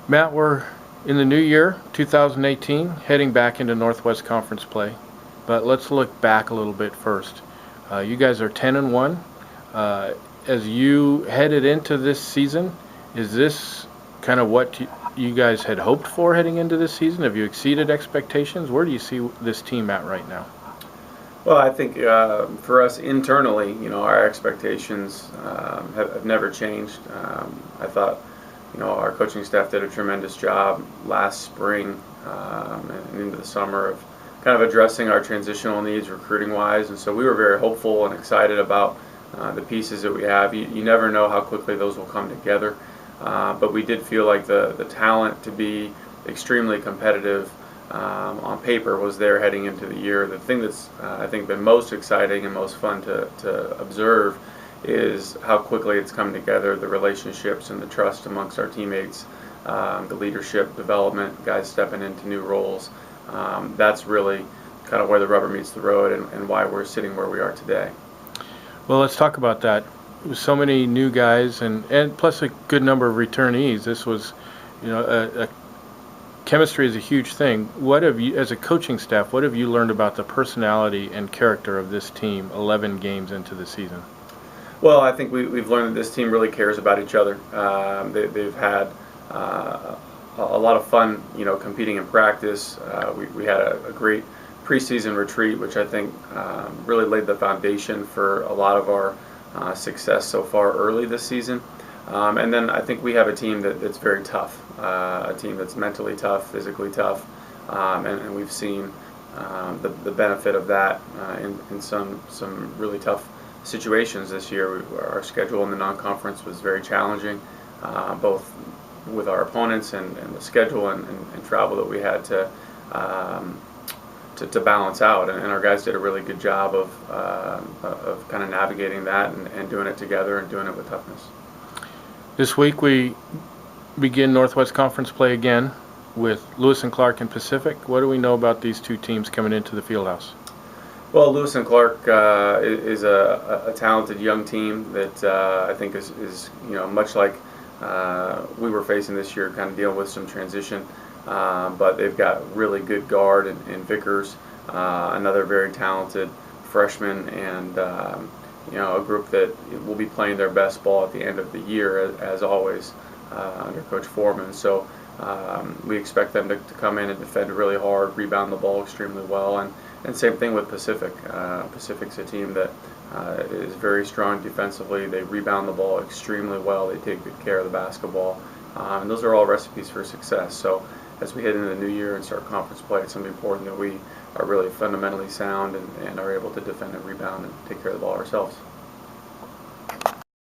Matt, we're in the new year, 2018, heading back into Northwest Conference play. But let's look back a little bit first. You guys are 10-1. As you headed into this season, is this kind of what you guys had hoped for heading into this season? Have you exceeded expectations? Where do you see this team at right now? Well, I think for us internally, our expectations have never changed. I thought, our coaching staff did a tremendous job last spring and into the summer of kind of addressing our transitional needs recruiting-wise, and so we were very hopeful and excited about the pieces that we have. You never know how quickly those will come together, but we did feel like the talent to be extremely competitive on paper was there heading into the year. The thing that's I think been most exciting and most fun to observe is how quickly it's come together, the relationships and the trust amongst our teammates, the leadership development, guys stepping into new roles. That's really kind of where the rubber meets the road and why we're sitting where we are today. Well, let's talk about that. With so many new guys and plus a good number of returnees, this was, chemistry is a huge thing. What have you, as a coaching staff, what have you learned about the personality and character of this team 11 games into the season? Well, I think we've learned that this team really cares about each other. They've had a lot of fun, competing in practice. We had a great preseason retreat, which I think really laid the foundation for a lot of our success so far early this season. And then I think we have a team that's very tough, a team that's mentally tough, physically tough, and we've seen the benefit of that in some really tough situations this year. Our schedule in the non-conference was very challenging, both with our opponents and the schedule and travel that we had to balance out, and our guys did a really good job of kind of navigating that and doing it together and doing it with toughness. This week we begin Northwest Conference play again with Lewis and Clark and Pacific. What do we know about these two teams coming into the Fieldhouse? Well, Lewis and Clark is a talented young team that I think is much like we were facing this year, kind of dealing with some transition. But they've got really good guard in Vickers, another very talented freshman, and a group that will be playing their best ball at the end of the year, as always, under Coach Foreman. So we expect them to come in and defend really hard, rebound the ball extremely well, and same thing with Pacific. Pacific's a team that is very strong defensively. They rebound the ball extremely well. They take good care of the basketball, and those are all recipes for success. So as we head into the new year and start conference play, it's going to be important that we are really fundamentally sound and are able to defend and rebound and take care of the ball ourselves.